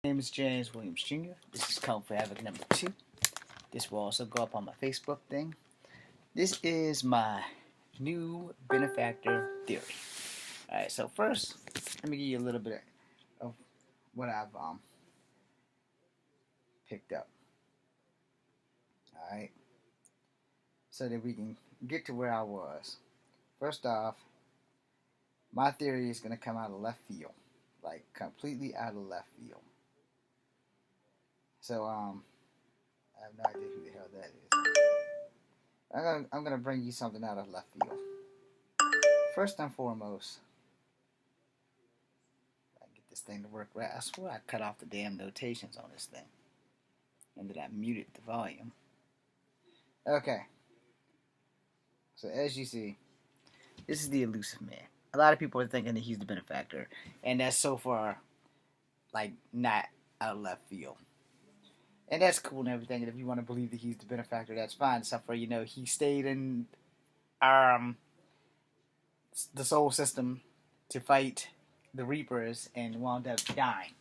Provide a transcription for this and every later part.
My name is James Williams Jr. This is Kung Fu Havoc number 2. This will also go up on my Facebook thing. This is my new benefactor theory. Alright, so first, let me give you a little bit of what I've picked up. Alright, so that we can get to where I was. First off, my theory is going to come out of left field. Like, completely out of left field. So, I have no idea who the hell that is. I'm gonna bring you something out of left field. First and foremost, I get this thing to work right. I swear I cut off the damn notations on this thing, and that I muted the volume. Okay. So as you see, this is the elusive man. A lot of people are thinking that he's the benefactor, and that's so far, like, not out of left field. And that's cool and everything, and if you want to believe that he's the benefactor, that's fine. Except for, he stayed in the soul system to fight the Reapers and wound up dying.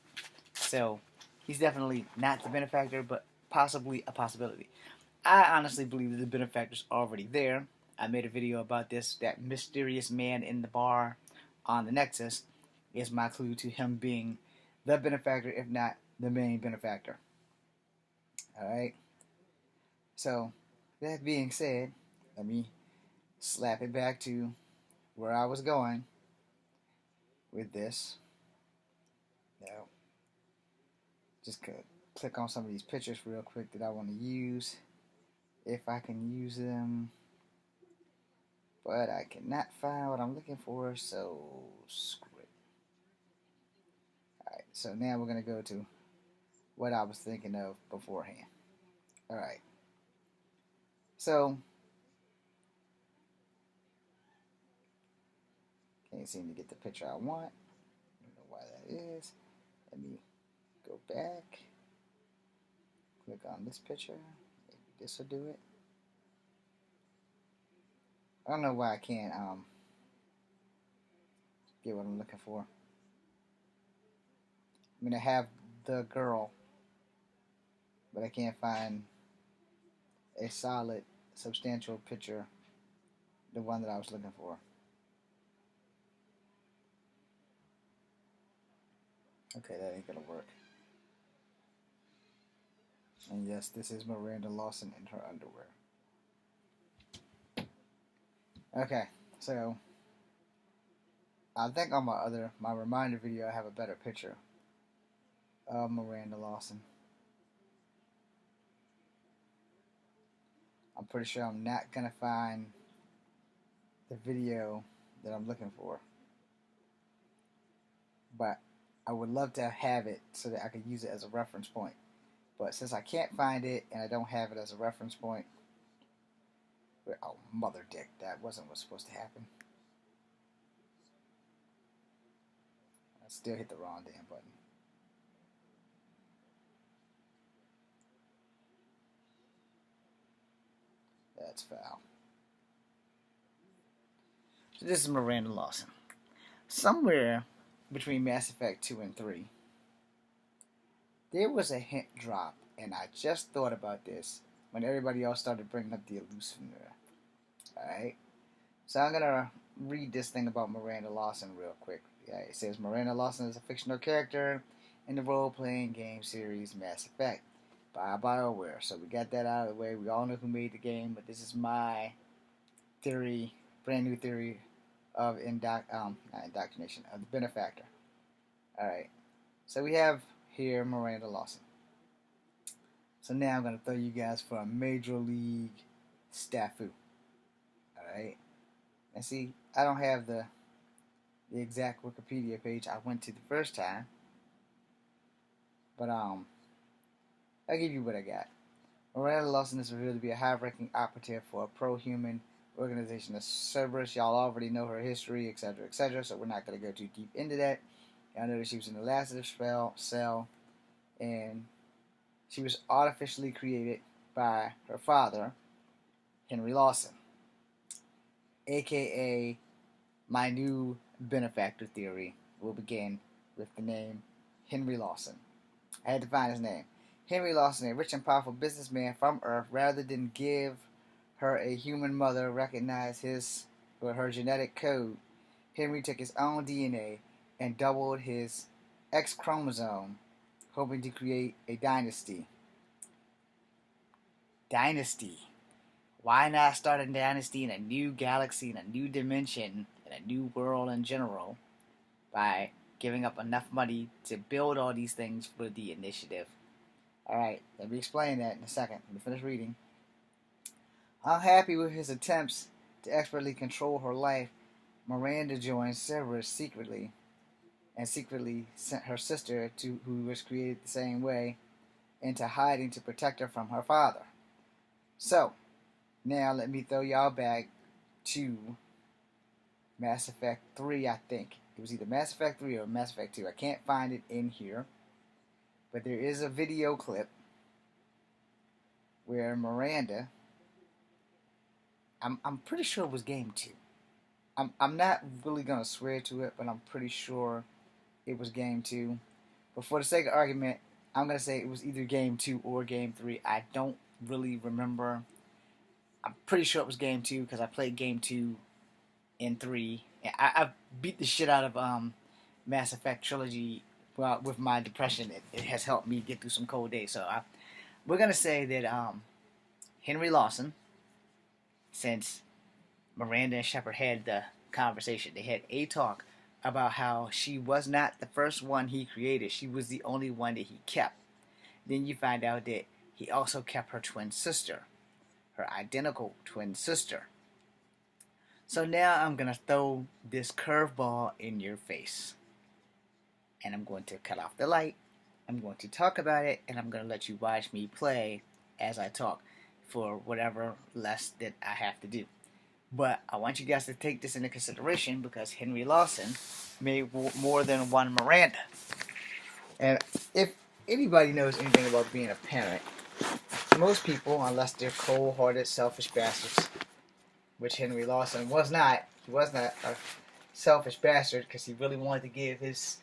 So, he's definitely not the benefactor, but possibly a possibility. I honestly believe that the benefactor's already there. I made a video about this. That mysterious man in the bar on the Nexus is my clue to him being the benefactor, if not the main benefactor. Alright, so that being said, let me slap it back to where I was going with this. Now, just click on some of these pictures real quick that I want to use, if I can use them, but I cannot find what I'm looking for, so screw it. Alright, so now we're going to go to what I was thinking of beforehand. Alright. So, can't seem to get the picture I want. I don't know why that is. Let me go back. Click on this picture. Maybe this will do it. I don't know why I can't get what I'm looking for. I'm going to have the girl, but I can't find a solid, substantial picture, the one that I was looking for. Okay, that ain't gonna work. And yes, this is Miranda Lawson in her underwear. Okay, so I think on my reminder video I have a better picture of Miranda Lawson. I'm pretty sure I'm not gonna find the video that I'm looking for, but I would love to have it so that I could use it as a reference point. But since I can't find it and I don't have it as a reference point, oh mother dick, that wasn't what's supposed to happen. I still hit the wrong damn button. That's foul. So this is Miranda Lawson. Somewhere between Mass Effect 2 and 3, there was a hint drop, and I just thought about this when everybody else started bringing up the elusive mirror. Alright? So I'm going to read this thing about Miranda Lawson real quick. Yeah, it says Miranda Lawson is a fictional character in the role-playing game series Mass Effect by BioWare. So we got that out of the way. We all know who made the game, but this is my theory, brand new theory of not indoctrination, of the benefactor. Alright, so we have here Miranda Lawson. So now I'm going to throw you guys for a Major League Staffoo. Alright, and see, I don't have the exact Wikipedia page I went to the first time, but I'll give you what I got. Miranda Lawson is revealed to be a high-ranking operative for a pro-human organization of Cerberus. Y'all already know her history, etc., etc., so we're not going to go too deep into that. I know that she was in the laxative cell, and she was artificially created by her father, Henry Lawson, aka my new benefactor theory will begin with the name Henry Lawson. I had to find his name. Henry Lawson, a rich and powerful businessman from Earth, rather than give her a human mother, recognized his or her genetic code. Henry took his own DNA and doubled his X chromosome, hoping to create a dynasty. Dynasty. Why not start a dynasty in a new galaxy, in a new dimension, in a new world in general, by giving up enough money to build all these things for the initiative? Alright, let me explain that in a second. Let me finish reading. Unhappy with his attempts to expertly control her life, Miranda joined Severus secretly, and secretly sent her sister, who was created the same way, into hiding to protect her from her father. So, now let me throw y'all back to Mass Effect 3, I think. It was either Mass Effect 3 or Mass Effect 2. I can't find it in here. But there is a video clip where Miranda, I'm pretty sure it was game 2. I'm not really going to swear to it, but I'm pretty sure it was game 2. But for the sake of argument, I'm going to say it was either game 2 or game 3. I don't really remember. I'm pretty sure it was game 2 because I played game 2 and 3. I beat the shit out of Mass Effect Trilogy. Well, with my depression, it has helped me get through some cold days. So we're going to say that Henry Lawson, since Miranda and Shepard had the conversation, they had a talk about how she was not the first one he created. She was the only one that he kept. Then you find out that he also kept her twin sister, her identical twin sister. So now I'm going to throw this curveball in your face. And I'm going to cut off the light. I'm going to talk about it, and I'm going to let you watch me play as I talk for whatever less that I have to do. But I want you guys to take this into consideration because Henry Lawson made more than one Miranda. And if anybody knows anything about being a parent, most people, unless they're cold-hearted, selfish bastards, which Henry Lawson was not. He was not a selfish bastard because he really wanted to give his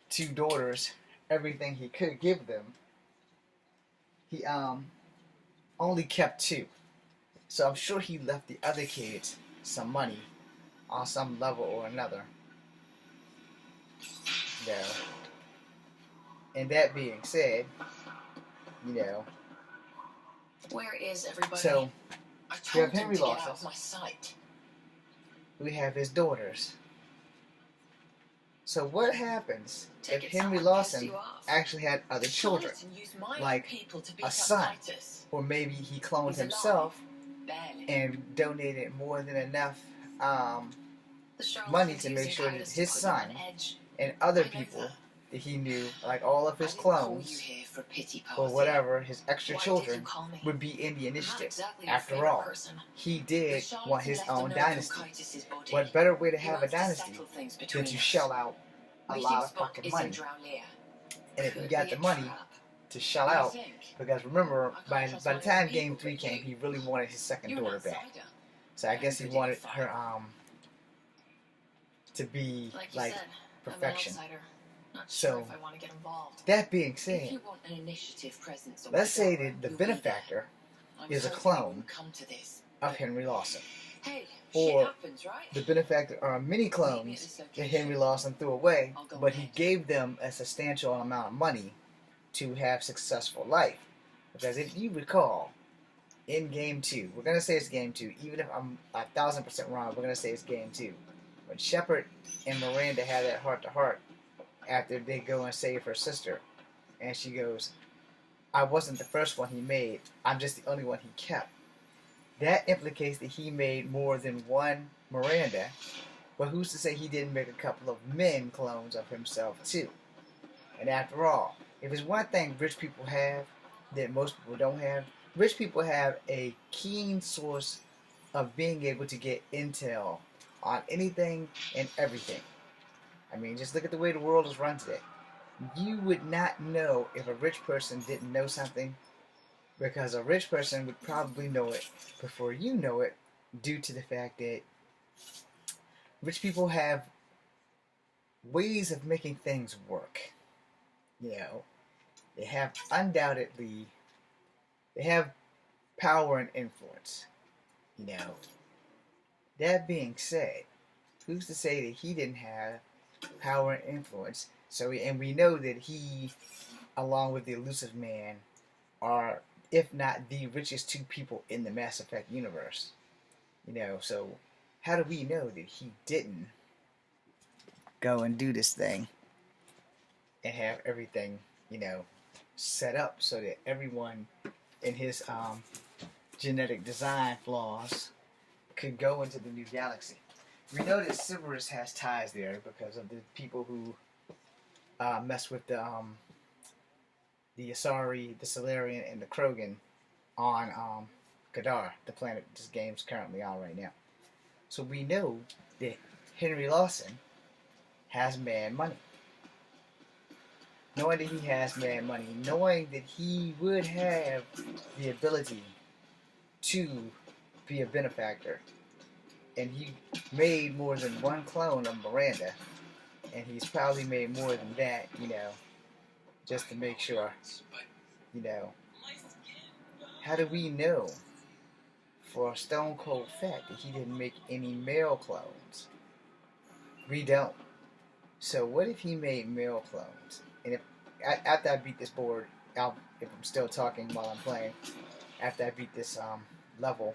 2 daughters everything he could give them. He only kept 2. So I'm sure he left the other kids some money on some level or another. You know. And that being said, you know. Where is everybody? So we have Henry Lawson. Lawson. Get out of my sight. We have his daughters. So what happens if Henry Lawson actually had other children, like a son, or maybe he cloned himself and donated more than enough money to make sure that his son and other people that he knew, like all of his clones or whatever, his extra children, would be in the initiative. After all, he did want his own dynasty. What better way to have a dynasty than to shell out a lot of fucking money? And if he got the money to shell out, because remember, by the time Game 3 came, he really wanted his second daughter back. So I guess he wanted her to be like perfection. So, that being said, let's say that the Benefactor is a clone of Henry Lawson. Or the Benefactor are many clones that Henry Lawson threw away, but he gave them a substantial amount of money to have successful life. Because if you recall, in Game 2, we're going to say it's Game 2, even if I'm 1,000% wrong, we're going to say it's Game 2. When Shepard and Miranda have that heart-to-heart, after they go and save her sister, and she goes, I wasn't the first one he made, I'm just the only one he kept. That implicates that he made more than one Miranda, but who's to say he didn't make a couple of men clones of himself too? And after all, if it's one thing rich people have that most people don't have, rich people have a keen source of being able to get intel on anything and everything. I mean, just look at the way the world is run today. You would not know if a rich person didn't know something, because a rich person would probably know it before you know it, due to the fact that rich people have ways of making things work. You know, They have undoubtedly, they have power and influence. You know, that being said, who's to say that he didn't have power and influence? So, and we know that he, along with the Elusive Man, are, if not the richest two people in the Mass Effect universe. You know, so how do we know that he didn't go and do this thing and have everything, you know, set up so that everyone in his genetic design flaws could go into the new galaxy? We know that Cerberus has ties there because of the people who mess with the Asari, the Solarian, and the Krogan on Kadar, the planet this game's currently on right now. So we know that Henry Lawson has mad money. Knowing that he has mad money, knowing that he would have the ability to be a benefactor, and he made more than one clone of Miranda, and he's probably made more than that, you know, just to make sure, you know. How do we know for a stone cold fact that he didn't make any male clones? We don't. So what if he made male clones? And if after I beat this board, if I'm still talking while I'm playing, after I beat this level,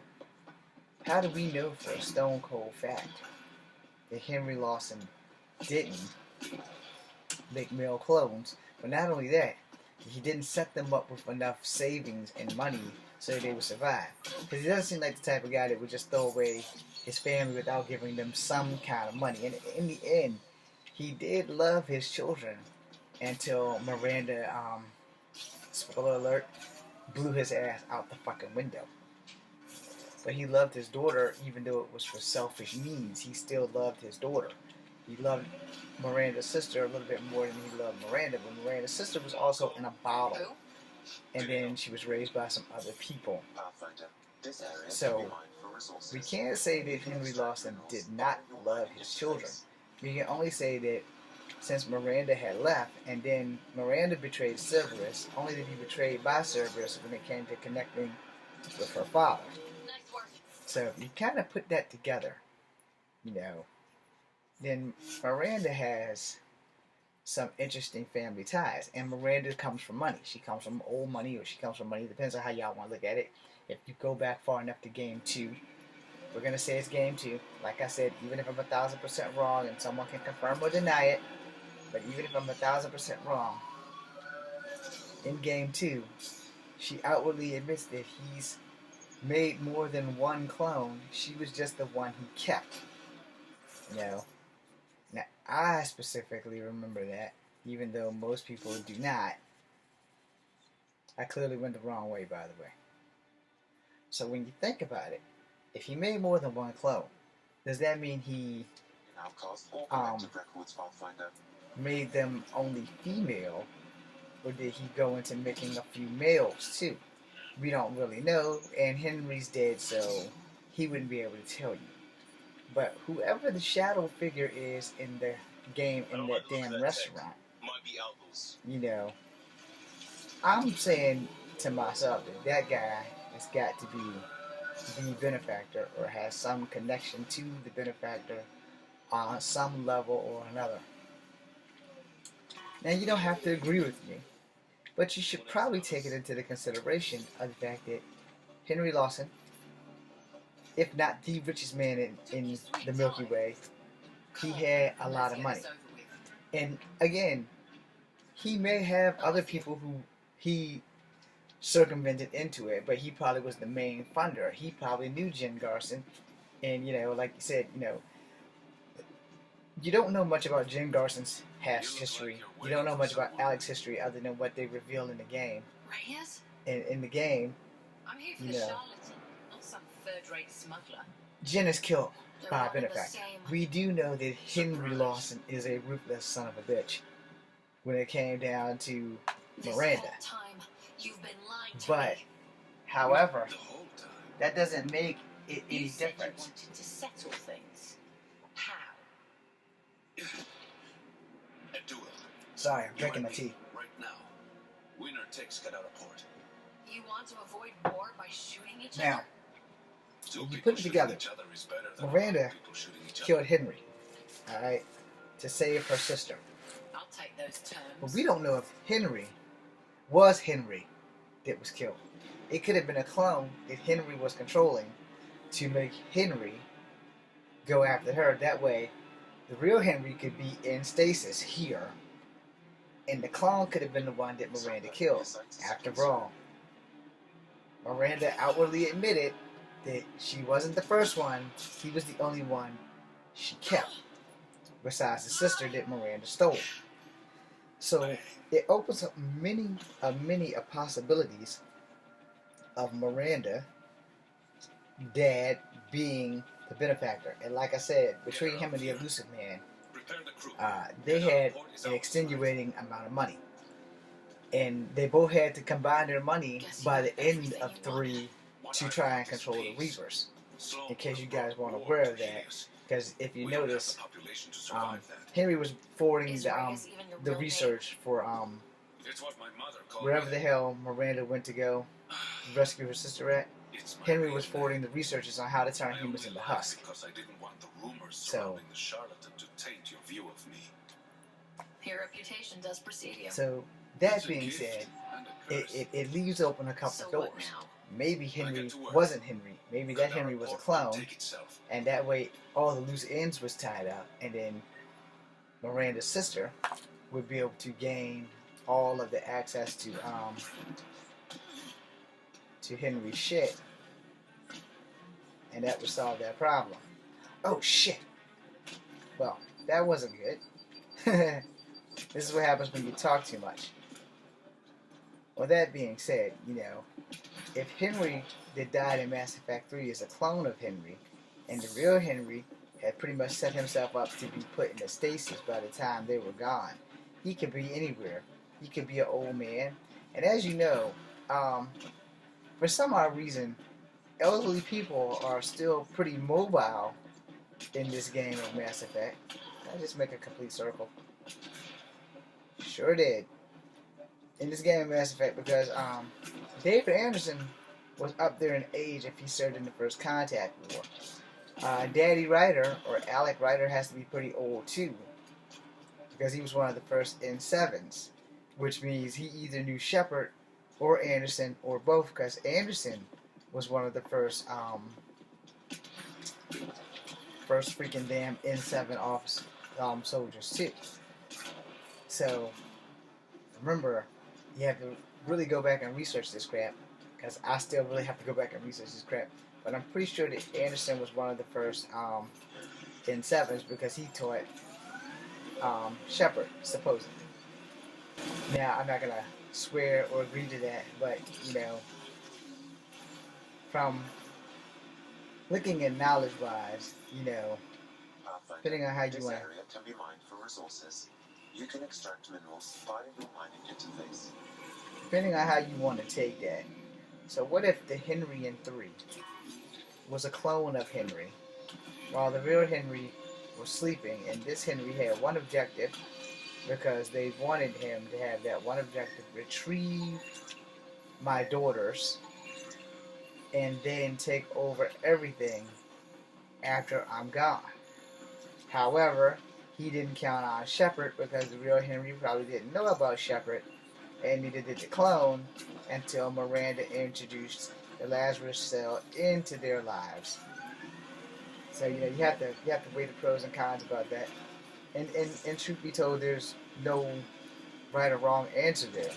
how do we know for a stone cold fact that Henry Lawson didn't make male clones? But not only that, he didn't set them up with enough savings and money so that they would survive. Because he doesn't seem like the type of guy that would just throw away his family without giving them some kind of money. And in the end, he did love his children until Miranda, spoiler alert, blew his ass out the fucking window. But he loved his daughter, even though it was for selfish means. He still loved his daughter. He loved Miranda's sister a little bit more than he loved Miranda, but Miranda's sister was also in a bottle. And then she was raised by some other people. So, we can't say that Henry Lawson did not love his children. We can only say that since Miranda had left, and then Miranda betrayed Cerberus, only to be betrayed by Cerberus when it came to connecting with her father. So if you kind of put that together, you know, then Miranda has some interesting family ties. And Miranda comes from money. She comes from old money, or she comes from money. Depends on how y'all want to look at it. If you go back far enough to game 2, we're going to say it's game 2. Like I said, even if I'm 1,000% wrong, and someone can confirm or deny it, but even if I'm 1,000% wrong, in game 2, she outwardly admits that he's made more than one clone. She was just the one he kept. You know? Now, I specifically remember that, even though most people do not. I clearly went the wrong way, by the way. So when you think about it, if he made more than one clone, does that mean he made them only female, or did he go into making a few males too? We don't really know, and Henry's dead, so he wouldn't be able to tell you. But whoever the shadow figure is in the game, in that damn restaurant, you know, I'm saying to myself that that guy has got to be the benefactor, or has some connection to the benefactor on some level or another. Now, you don't have to agree with me, but you should probably take it into the consideration of the fact that Henry Lawson, if not the richest man in the Milky Way, he had a lot of money. And again, he may have other people who he circumvented into it, but he probably was the main funder. He probably knew Jen Garson, and you know, like you said, you know, you don't know much about Jen Garson's past history. You don't know much about Alex's history other than what they reveal in the game. And in the game, you know, Jen is killed by a benefactor. We do know that Henry Lawson is a ruthless son of a bitch when it came down to Miranda. But, however, that doesn't make it any different. Sorry, I'm drinking my tea. Right now, we know it takes to get out of port. You want to avoid war by shooting each Now, other? if you put it together, Miranda killed Henry, alright, to save her sister. I'll take those terms. But we don't know if Henry was Henry that was killed. It could have been a clone that Henry was controlling to make Henry go after her. That way, the real Henry could be in stasis here, and the clone could have been the one that Miranda killed. After all, Miranda outwardly admitted that she wasn't the first one, he was the only one she kept, besides the sister that Miranda stole. So it opens up many possibilities of Miranda, dad, being the benefactor. And like I said, between him and the elusive man, they had an extenuating amount of money. And they both had to combine their money by the end of 3 to try and control the Reapers. In case you guys weren't aware of that. Because if you notice, Henry was forwarding the research for wherever the hell Miranda went to go rescue her sister at. Henry was forwarding the researches on how to turn humans into husks. So, Your reputation does precede you. so that being said, it leaves open a couple of doors. Maybe Henry wasn't Henry. Maybe that Henry was a clone, and that way all the loose ends was tied up, and then Miranda's sister would be able to gain all of the access to Henry's shit, and that would solve that problem. Oh shit! Well, that wasn't good. This is what happens when you talk too much. Well, that being said, you know, if Henry that died in Mass Effect 3 is a clone of Henry, and the real Henry had pretty much set himself up to be put in a stasis by the time they were gone, he could be anywhere. He could be an old man. And as you know, for some odd reason, elderly people are still pretty mobile in this game of Mass Effect. I just make a complete circle. Sure did. In this game of Mass Effect, because David Anderson was up there in age if he served in the First Contact War. Daddy Ryder, or Alec Ryder, has to be pretty old too, because he was one of the first N7s, which means he either knew Shepard or Anderson or both, because Anderson was one of the first freaking damn N7 officer soldiers too. So remember, you have to really go back and research this crap, because I still really have to go back and research this crap. But I'm pretty sure that Anderson was one of the first N7s, because he taught Shepard, supposedly. Now, I'm not going to swear or agree to that, but, you know, from looking at knowledge-wise, you know, depending on how you want This area can be mined for resources. You can extract minerals via your mining interface. Depending on how you want to take that. So what if the Henry in 3 was a clone of Henry, while the real Henry was sleeping, and this Henry had one objective, because they wanted him to have that one objective: retrieve my daughters, and then take over everything after I'm gone. However, he didn't count on Shepard, because the real Henry probably didn't know about Shepard, and neither did the clone, until Miranda introduced the Lazarus cell into their lives. So, you know, you have to weigh the pros and cons about that. And truth be told, there's no right or wrong answer there.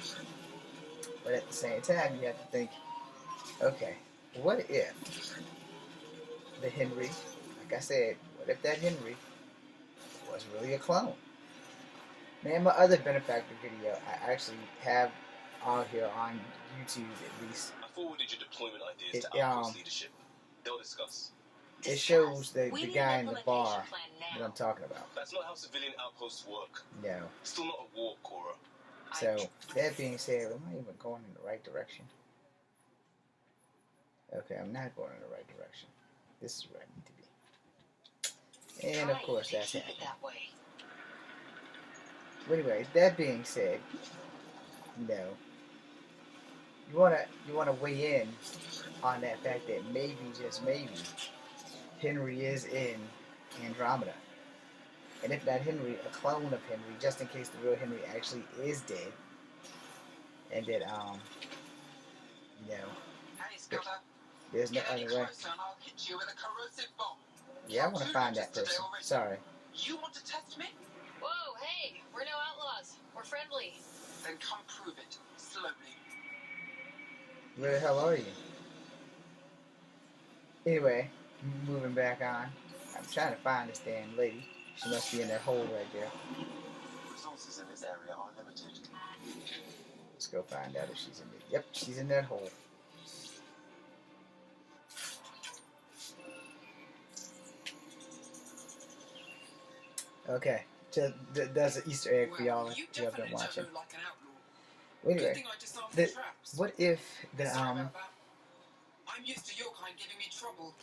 But at the same time, you have to think, okay, what if the Henry, like I said, what if that Henry was really a clone? Man, my other Benefactor video I actually have out here on YouTube, at least. I forwarded your deployment ideas to Outpost leadership. They'll discuss. It shows the guy in the bar that I'm talking about. That's not how civilian outposts work. No. Still not a war, Cora. So, that being said, am I even going in the right direction? Okay, I'm not going in the right direction. This is where I need to be. And of course, that's happening. But anyway, that being said, you know, you wanna weigh in on that fact that maybe, just maybe, Henry is in Andromeda, and if not Henry, a clone of Henry, just in case the real Henry actually is dead, and that you know, Hey, Scooter. there's no Get any other way. closer and I'll hit you with a corrosive bomb. Yeah, I want to find that person. Sorry. You want to test me? Whoa, hey, we're no outlaws. We're friendly. Then come prove it, slowly. Where the hell are you? Anyway, moving back on. I'm trying to find this damn lady. She must be in that hole right there. Resources in this area are limited. Let's go find out if she's in there. Yep, she's in that hole. Okay, that's an Easter egg for y'all who have been watching. Anyway, what if the I'm used to your kind giving me trouble.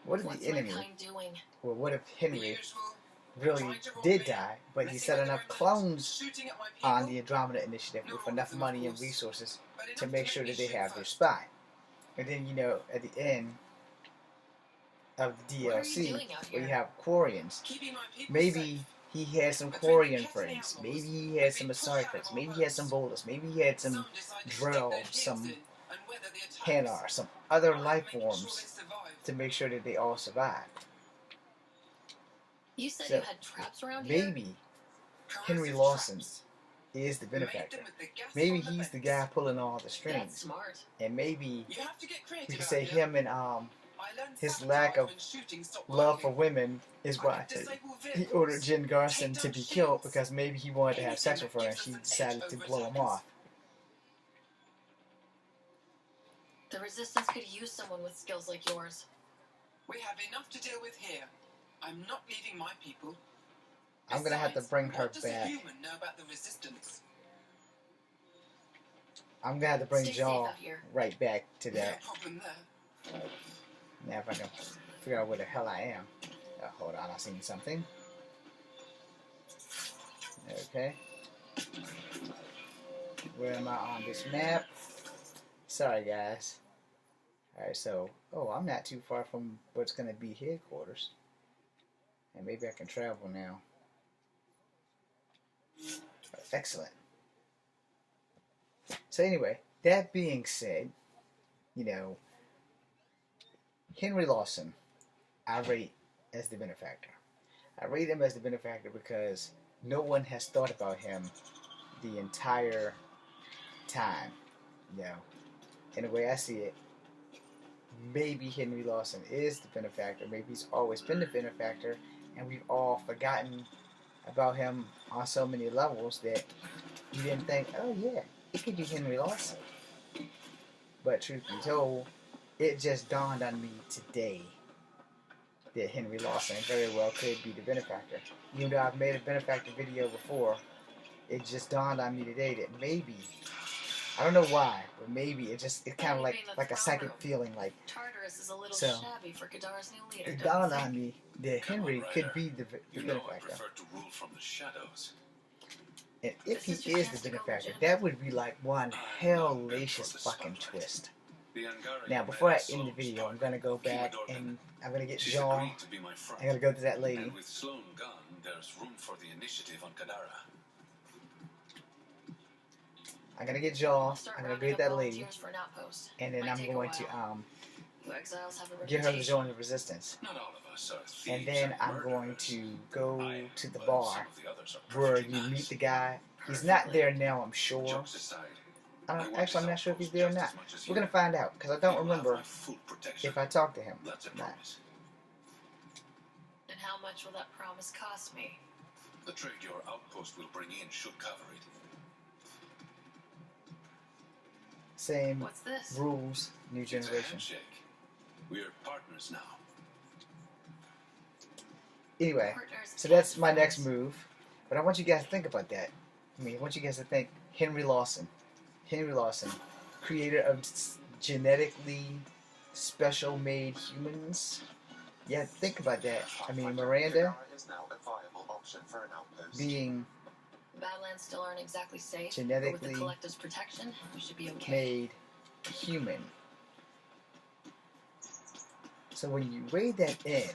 what if What's the my enemy, kind doing? or what if The Henry usual. really did die, but he set enough clones Shooting at my people, on the Andromeda Initiative with enough money and resources to make sure that they have their spy. And then, at the end of the What are you DLC, doing out where you here? have Quarians, keeping my people maybe safe. he had some Quarian friends, maybe he had some Asari friends, maybe he had some Bolus, maybe he had some Some decide to stick Drell, their heels some in and weather the attacks. Hanar, some other While life making sure forms they survive. to make sure that they all survive. You said So, you had traps around here? maybe Henry Corrosive Lawson traps. is the Made them benefactor. with the gas Maybe from the he's the vents. guy pulling all the That's strings. smart. And maybe You have to get creative we could out say here. him and I learned his sabotage lack of when shooting stopped love for working. women is I why could disable he vehicles, ordered Jen Garson take to down be killed, shields. because maybe he wanted to have sex with her and she Anything that decided gives to us an blow edge him over off. The Resistance could use someone with skills like yours. We have enough to deal with here. I'm not leaving my people. I'm gonna have to Besides, bring her what does a back. human know about the Resistance? I'm gonna have to bring Stay safe Jaw out here. right back to No that. problem there. Now if I can figure out where the hell I am. Hold on, I seen something. Okay. Where am I on this map? Sorry guys. Alright, so, I'm not too far from what's gonna be headquarters. And maybe I can travel now. Excellent. So anyway, that being said, Henry Lawson, I rate as the benefactor. I rate him as the benefactor because no one has thought about him the entire time. In the way I see it, maybe Henry Lawson is the benefactor. Maybe he's always been the benefactor, and we've all forgotten about him on so many levels that you didn't think, oh yeah, it could be Henry Lawson. But truth be told, it just dawned on me today that Henry Lawson very well could be the benefactor. Even though I've made a benefactor video before, it just dawned on me today that maybe, I don't know why, but maybe it kind of like a psychic feeling, like Tartarus is a little So, shabby for Kadar's new leader. it don't you dawned on think? me that Henry could be the You know I benefactor. prefer to rule from the shadows. And if he This is your is chance the to go benefactor, legitimate. that would be like one hellacious fucking twist. The Angara Now, you before I met end the at video, I'm Sloan's gonna go back Garden. and I'm gonna get She's John. agreed to be my front. I'm gonna go to that lady. And with Sloan gone, there's room for the initiative on Kadara. I'm gonna get Jaw. I'll start I'm gonna rounding get up that lady, volunteers for an outpost. and then Might I'm take a going to while. You exiles have a get her to reputation. join the resistance. Not all of us are thieves And then I'm murderers. going to go Aye, to the but bar some of the others are where perfectly you nice. meet the guy. He's not there now, I'm sure. Jokes aside, Actually, I'm not sure if he's there or not. We're gonna find out, because I don't remember if I talked to him. That's a or not. promise. And how much will that promise cost me? The trade your outpost will bring in should cover it. Same What's this? rules, new It's a generation. handshake. We're partners now. Anyway, Partners so that's and my next friends. move. But I want you guys to think about that. I want you guys to think Henry Lawson. Henry Lawson, creator of genetically special made humans. Yeah, think about that. Miranda Kadara is now a viable option for an outpost. being Badlands still aren't exactly safe. But with genetically the Collective's protection, we should be okay. made human. So when you weigh that in,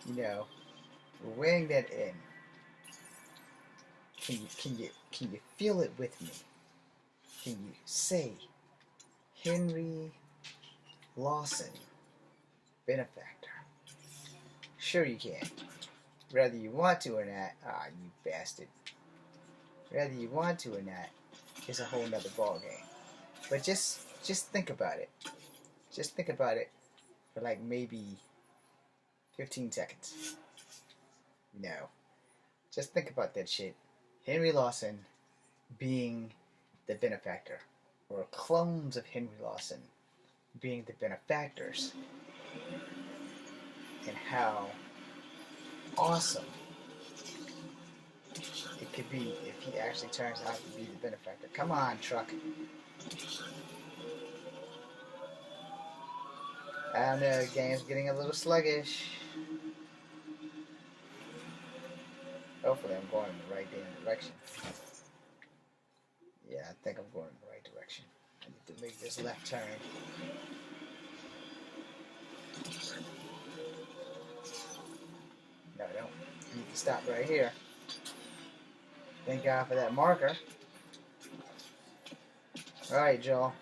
you know, weighing that in, can you feel it with me? Can you say Henry Lawson, Benifactor? Sure you can. Whether you want to or not, you bastard. Whether you want to or not, it's a whole nother ballgame. But just think about it. Just think about it for like maybe 15 seconds. No. Just think about that shit. Henry Lawson being the benefactor, or clones of Henry Lawson being the benefactors, and how awesome it could be if he actually turns out to be the benefactor. Come on, truck. I don't know, the game's getting a little sluggish. Hopefully I'm going in the right damn direction. Yeah, I think I'm going in the right direction. I need to make this left turn. No, I don't. I need to stop right here. Thank God for that marker. Alright, Joel.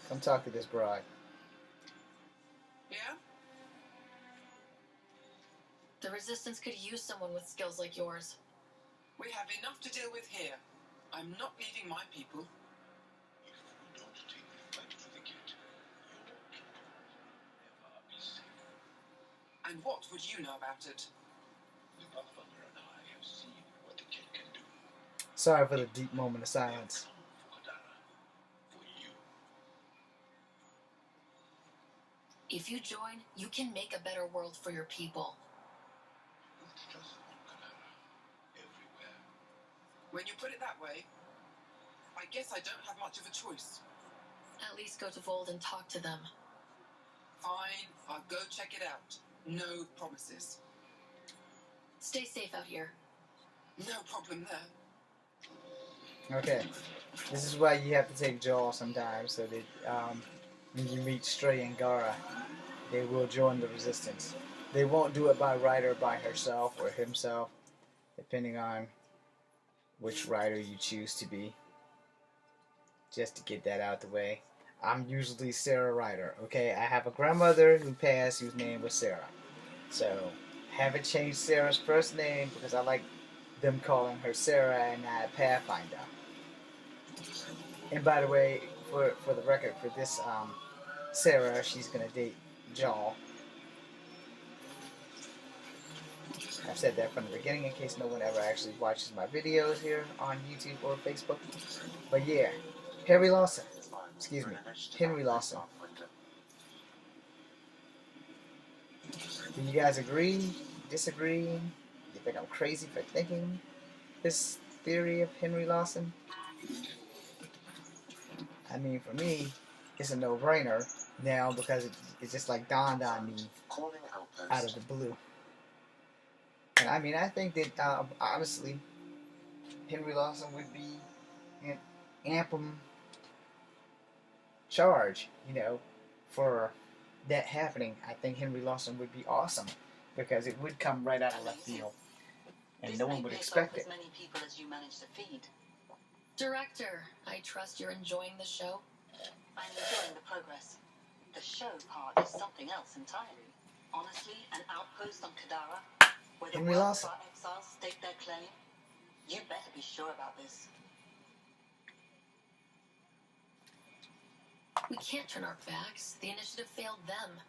Come talk to this broad. Yeah? The Resistance could use someone with skills like yours. We have enough to deal with here. I'm not leaving my people. If we don't take the fight to the gate, your people will never be safe. And what would you know about it? The Godfather and I have seen what the kid can do. Sorry for the deep moment of silence. For Kadara, for you. If you join, you can make a better world for your people. Not just on Kadara, everywhere. When you put it that way, I guess I don't have much of a choice. At least go to Vold and talk to them. Fine, I'll go check it out. No promises. Stay safe out here. No problem there. Okay. This is why you have to take Joel sometimes, so that when you meet Stray and Gara, they will join the Resistance. They won't do it by right or by herself or himself, depending on which rider you choose to be. Just to get that out the way. I'm usually Sarah Ryder, okay? I have a grandmother who passed whose name was Sarah. So, haven't changed Sarah's first name because I like them calling her Sarah and not Pathfinder. And by the way, for the record, for this Sarah, she's gonna date Joel. I've said that from the beginning in case no one ever actually watches my videos here on YouTube or Facebook. But yeah, Henry Lawson. Excuse me, Henry Lawson. Do you guys agree? Disagree? You think I'm crazy for thinking this theory of Henry Lawson? I mean, for me, it's a no-brainer now because it just like dawned on me out of the blue. And I mean, I think that honestly, Henry Lawson would be an ample charge, you know, for that happening. I think Henry Lawson would be awesome because it would come right out of left field, and no one would expect it. As many people as you manage to feed. Director, I trust you're enjoying the show. I'm enjoying the progress. The show part is something else entirely. Honestly, an outpost on Kadara, where the Henry world's Lawson. exiles stake their claim. You better be sure about this. We can't turn our backs. The initiative failed them.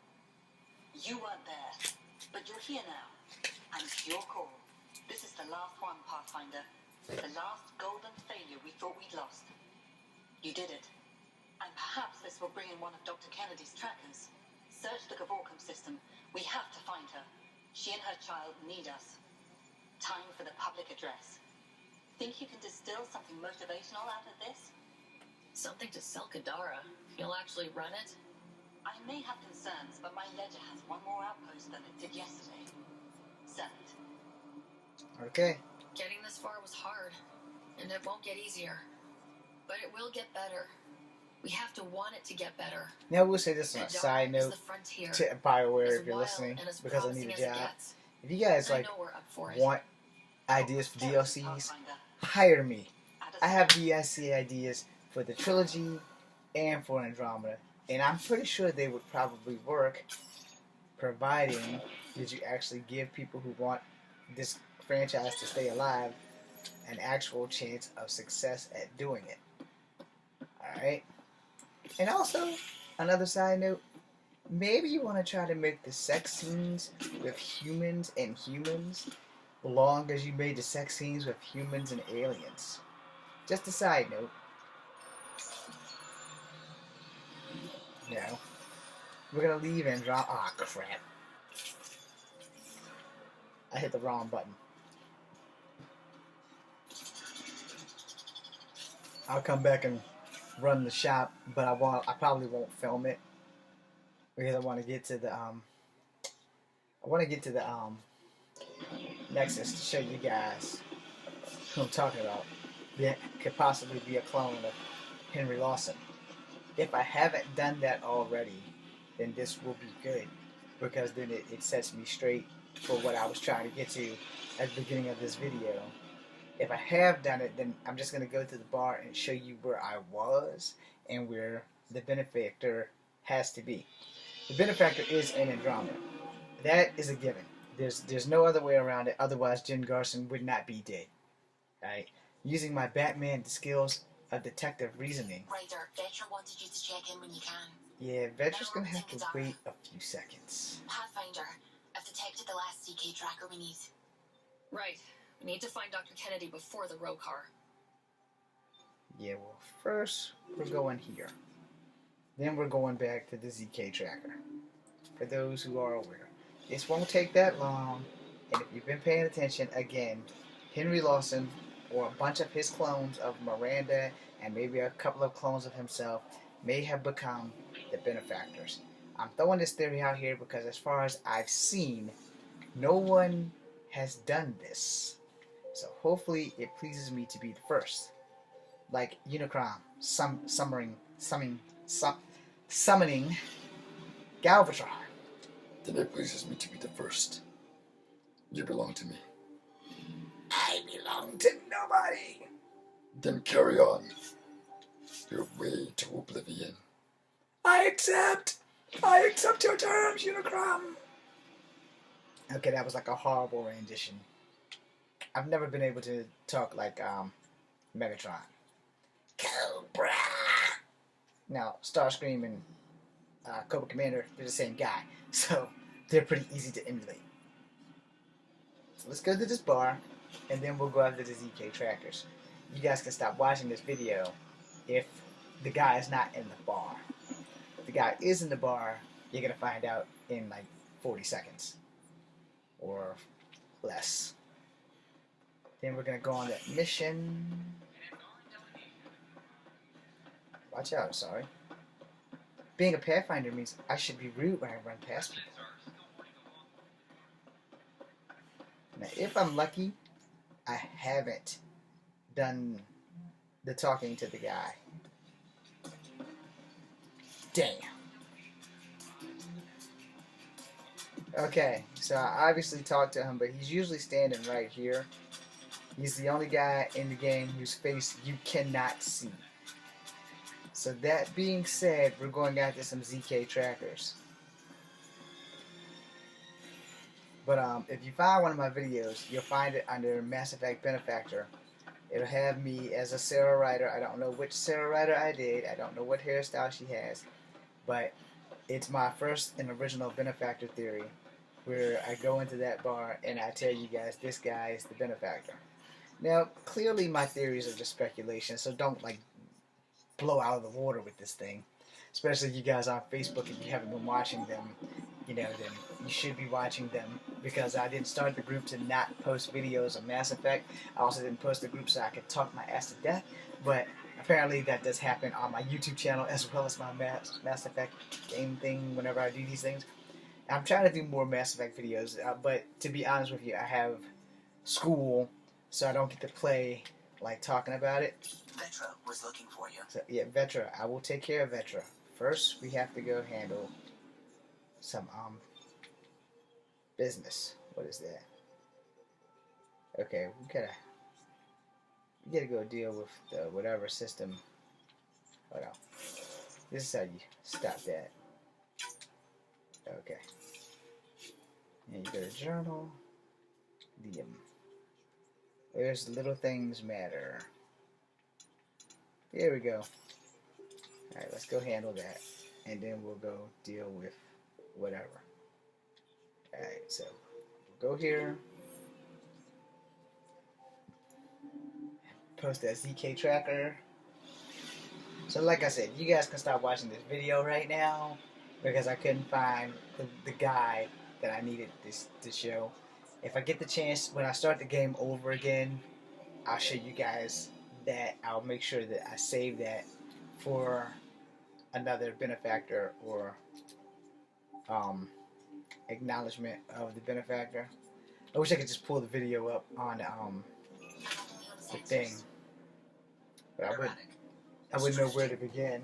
You weren't there, but you're here now, and it's your call. This is the last one, Pathfinder. The last golden failure we thought we'd lost. You did it. And perhaps this will bring in one of Dr. Kennedy's trackers. Search the Gavorcom system. We have to find her. She and her child need us. Time for the public address. Think you can distill something motivational out of this? Something to sell Kadara. You'll actually run it? I may have concerns, but my ledger has one more outpost than it did yesterday. Sell it. Okay. Getting this far was hard, and it won't get easier. But it will get better. We have to want it to get better. Now, I will say this on a side note to BioWare if you're listening, because I need a job. If you guys like want ideas for DLCs, hire me. I have DLC ideas for the trilogy and for Andromeda, and I'm pretty sure they would probably work, providing that you actually give people who want this franchise to stay alive an actual chance of success at doing it. Alright? And also, another side note, maybe you want to try to make the sex scenes with humans and humans long as you made the sex scenes with humans and aliens. Just a side note. No. We're gonna leave Andromeda. Ah, crap. I hit the wrong button. I'll come back and run the shop, but I probably won't film it because I want to get to the Nexus to show you guys who I'm talking about. That could possibly be a clone of Henry Lawson. If I haven't done that already, then this will be good, because then it sets me straight for what I was trying to get to at the beginning of this video. If I have done it, then I'm just going to go to the bar and show you where I was and where the Benifactor has to be. The Benefactor is in Andromeda. That is a given. There's no other way around it, otherwise Jen Garson would not be dead. Right? Using my Batman skills of detective reasoning. Ryder, Vetra wanted you to check in when you can. Yeah, Vetra's going to have to wait a few seconds. Pathfinder, I've detected the last CK tracker we need. Right. We need to find Dr. Kennedy before the row car. Yeah, well, first we're going here. Then we're going back to the ZK tracker. For those who are aware, this won't take that long, and if you've been paying attention, again, Henry Lawson, or a bunch of his clones of Miranda, and maybe a couple of clones of himself, may have become the Benefactors. I'm throwing this theory out here because as far as I've seen, no one has done this. So hopefully it pleases me to be the first. Like Unicron summoning Galvatron. Then it pleases me to be the first. You belong to me. I belong to nobody. Then carry on your way to oblivion. I accept your terms, Unicron. Okay, that was like a horrible rendition. I've never been able to talk like Megatron. Cobra. Now, Starscream and Cobra Commander, they're the same guy, so they're pretty easy to emulate. So let's go to this bar, and then we'll go after the ZK trackers. You guys can stop watching this video if the guy is not in the bar. If the guy is in the bar, you're gonna find out in like 40 seconds or less. Then we're gonna go on that mission. Watch out, sorry. Being a Pathfinder means I should be rude when I run past people. Now, if I'm lucky, I haven't done the talking to the guy. Damn. Okay, so I obviously talked to him, but he's usually standing right here. He's the only guy in the game whose face you cannot see. So that being said, we're going after some ZK trackers. But if you find one of my videos, you'll find it under Mass Effect Benefactor. It'll have me as a Sarah Ryder. I don't know which Sarah Ryder I did. I don't know what hairstyle she has. But it's my first and original Benefactor theory, where I go into that bar and I tell you guys this guy is the Benefactor. Now, clearly my theories are just speculation, so don't like blow out of the water with this thing. Especially you guys on Facebook, if you haven't been watching them, you know, then you should be watching them, because I didn't start the group to not post videos of Mass Effect. I also didn't post the group so I could talk my ass to death, but apparently that does happen on my YouTube channel as well as my Mass Effect game thing whenever I do these things. I'm trying to do more Mass Effect videos, but to be honest with you, I have school, so I don't get to play like talking about it. Vetra was looking for you. So yeah, Vetra, I will take care of Vetra. First, we have to go handle some business. What is that? Okay, we gotta go deal with the whatever system. Hold on. This is how you stop that. Okay. And you go to journal. There's little things matter. Here we go. Alright, let's go handle that. And then we'll go deal with whatever. Alright, so we'll go here. Post that ZK tracker. So like I said, you guys can stop watching this video right now because I couldn't find the guide that I needed to show. If I get the chance, when I start the game over again, I'll show you guys that. I'll make sure that I save that for another benefactor or acknowledgement of the benefactor. I wish I could just pull the video up on the thing, but I wouldn't know where to begin.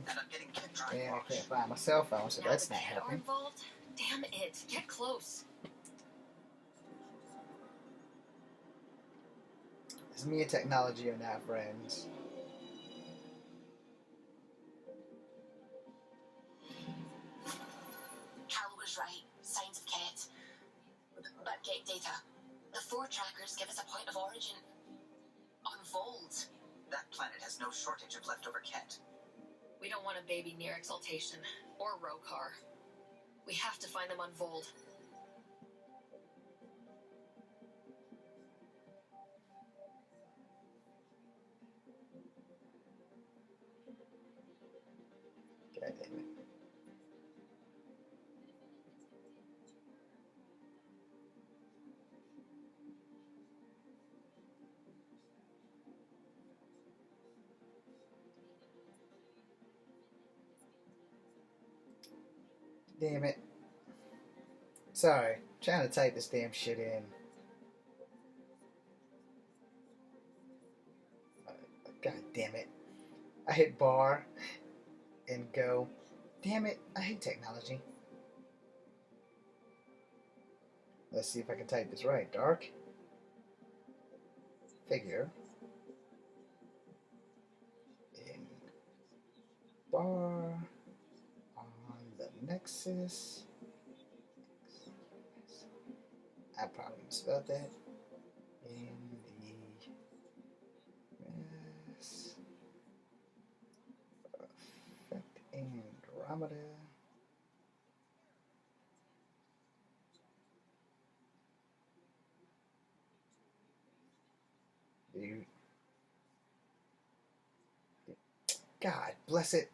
And I can't find my cell phone, so that's not happening. Damn it! Get close. It's me and technology are not friends. Cal was right. Signs of Ket. But gate data. The 4 trackers give us a point of origin. On Vold. That planet has no shortage of leftover Ket. We don't want a baby near Exaltation. Or Rokar. We have to find them on Vold. God damn it. Damn it. Sorry, trying to type this damn shit in. God damn it. I hit bar and go. Damn it, I hate technology. Let's see if I can type this right. Dark. Figure. In bar. On the Nexus. I probably misspelled that. In the Mass Effect Andromeda. Dude. God bless it.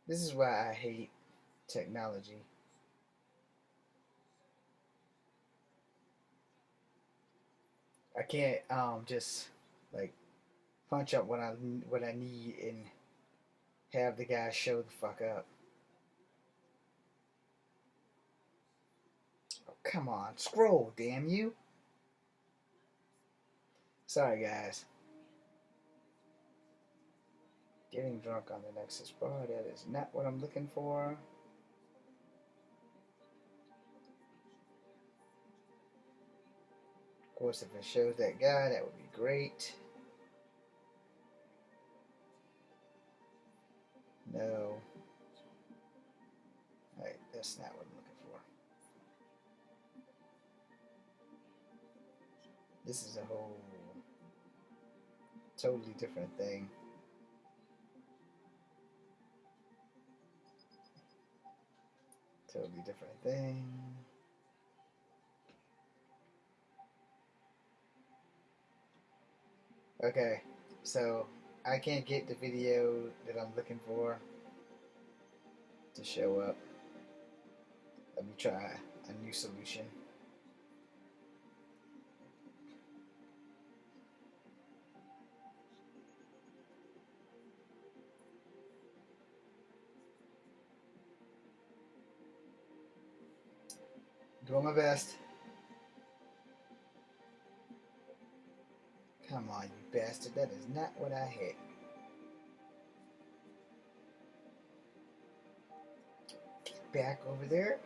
This is why I hate technology. I can't just like punch up what I need and have the guy show the fuck up. Oh, come on, scroll, damn you. Sorry guys. Getting drunk on the Nexus bar, that is not what I'm looking for. Of course, if it shows that guy, that would be great. No. Alright, that's not what I'm looking for. This is a whole totally different thing. Totally different thing. Okay, so I can't get the video that I'm looking for to show up. Let me try a new solution. Doing my best. Come on, you bastard. That is not what I had. Get back over there.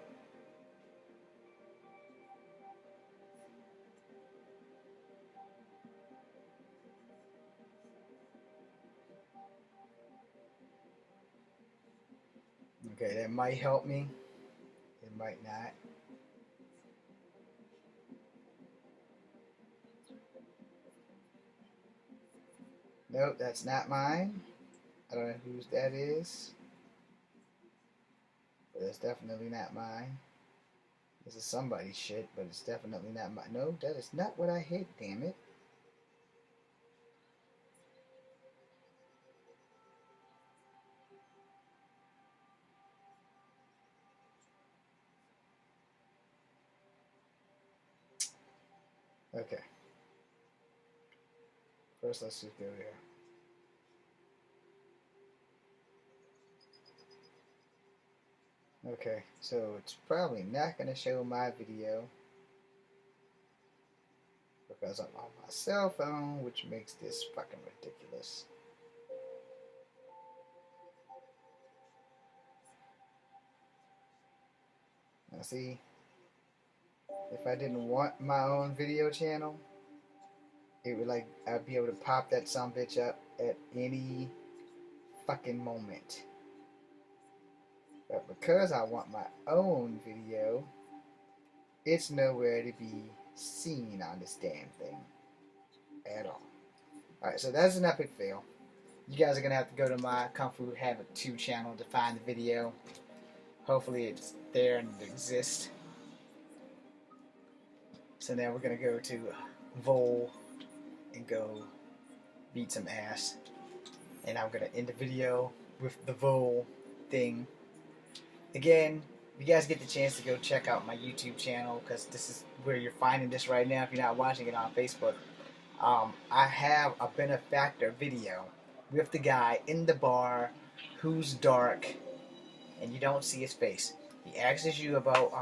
Okay, that might help me. It might not. Nope, that's not mine. I don't know whose that is. But it's definitely not mine. This is somebody's shit, but it's definitely not mine. No, that is not what I hit, damn it. Okay. First, let's just go here. Okay, so it's probably not going to show my video because I'm on my cell phone, which makes this fucking ridiculous. Now see, if I didn't want my own video channel, it would like, I'd be able to pop that sumbitch up at any fucking moment. But because I want my own video, it's nowhere to be seen on this damn thing at all. Alright, so that's an epic fail. You guys are going to have to go to my Kung Fu Havoc 2 channel to find the video. Hopefully it's there and it exists. So now we're going to go to Vol and go beat some ass. And I'm going to end the video with the Vol thing. Again, if you guys get the chance to go check out my YouTube channel, because this is where you're finding this right now if you're not watching it on Facebook, I have a Benifactor video with the guy in the bar who's dark and you don't see his face. He asks you about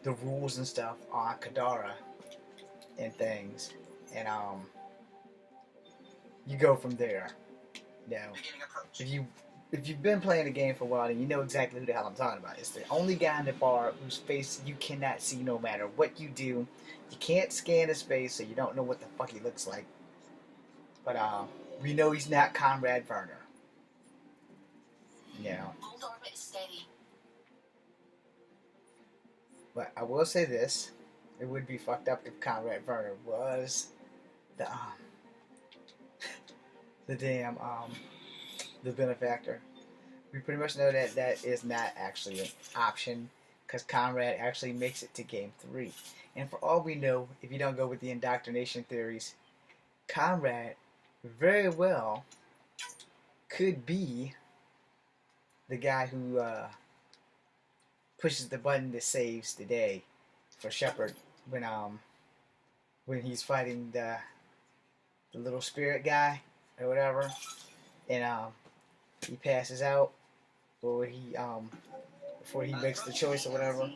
the rules and stuff on Kadara and things, and you go from there. Now, if you've been playing the game for a while, then you know exactly who the hell I'm talking about. It's the only guy in the bar whose face you cannot see no matter what you do. You can't scan his face, so you don't know what the fuck he looks like. But we know he's not Conrad Werner. You know. Hold orbit is steady. But I will say this: it would be fucked up if Conrad Werner was the the Benifactor. We pretty much know that that is not actually an option because Conrad actually makes it to Game 3. And for all we know, if you don't go with the indoctrination theories, Conrad very well could be the guy who pushes the button that saves the day for Shepard when he's fighting the little spirit guy or whatever, and he passes out, or he before he makes the choice or whatever.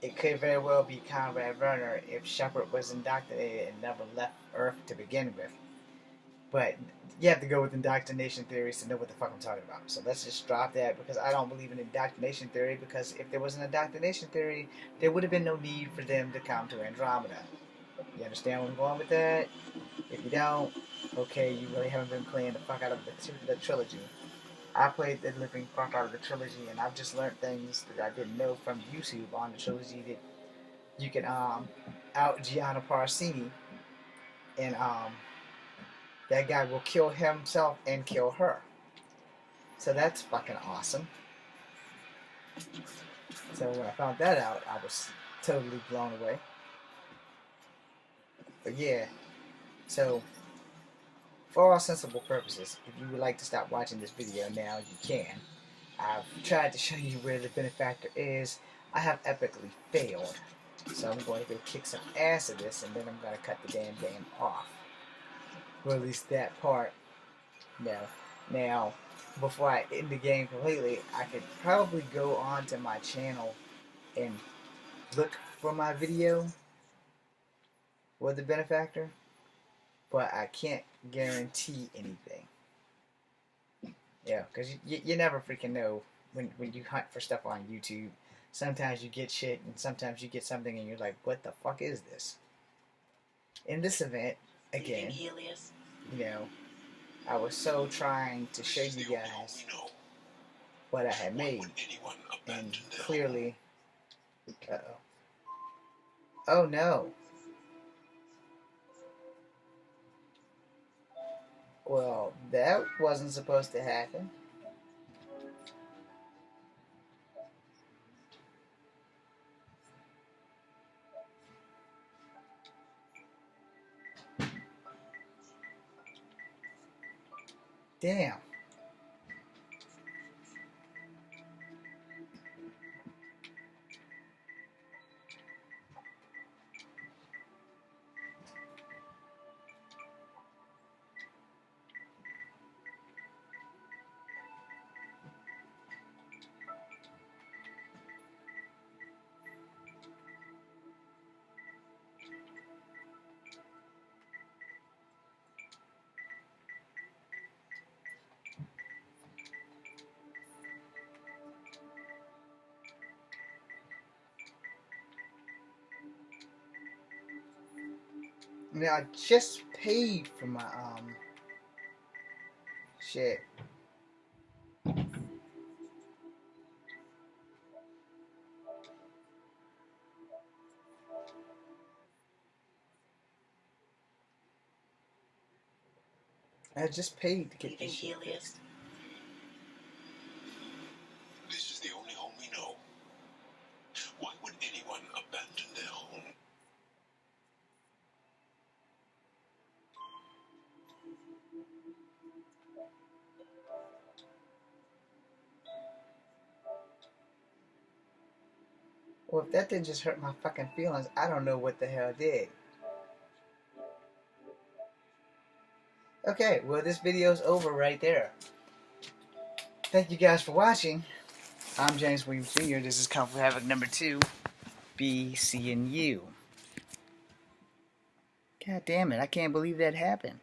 It could very well be Conrad Werner if Shepard was indoctrinated and never left Earth to begin with. But you have to go with indoctrination theories to know what the fuck I'm talking about. So let's just drop that because I don't believe in indoctrination theory, because if there was an indoctrination theory, there would have been no need for them to come to Andromeda. You understand where I'm going with that? If you don't, okay, you really haven't been playing the fuck out of the trilogy. I played the living fuck out of the trilogy, and I've just learned things that I didn't know from YouTube on the trilogy, that you can out Gianna Parsini, and that guy will kill himself and kill her. So that's fucking awesome. So when I found that out, I was totally blown away. But yeah, so for all sensible purposes, if you would like to stop watching this video now, you can. I've tried to show you where the Benifactor is. I have epically failed. So I'm going to go kick some ass at this, and then I'm going to cut the damn game off. Or at least that part. Now, before I end the game completely, I could probably go on to my channel and look for my video for the Benifactor. but I can't guarantee anything. Yeah, because you never freaking know when you hunt for stuff on YouTube. Sometimes you get shit, and sometimes you get something, and you're like, what the fuck is this? In this event, again, you know, I was so trying to show you guys what I had made, and clearly, oh no. Well, that wasn't supposed to happen. Damn. Now, I just paid for my, shit. I just paid to get this shit fixed. This is the only home we know. Why would anyone abandon their home? Well, if that didn't just hurt my fucking feelings, I don't know what the hell did. Okay, well, this video's over right there. Thank you guys for watching. I'm James Williams Jr. This is Kung Fu Havoc number 2. Be seeing you. God damn it, I can't believe that happened.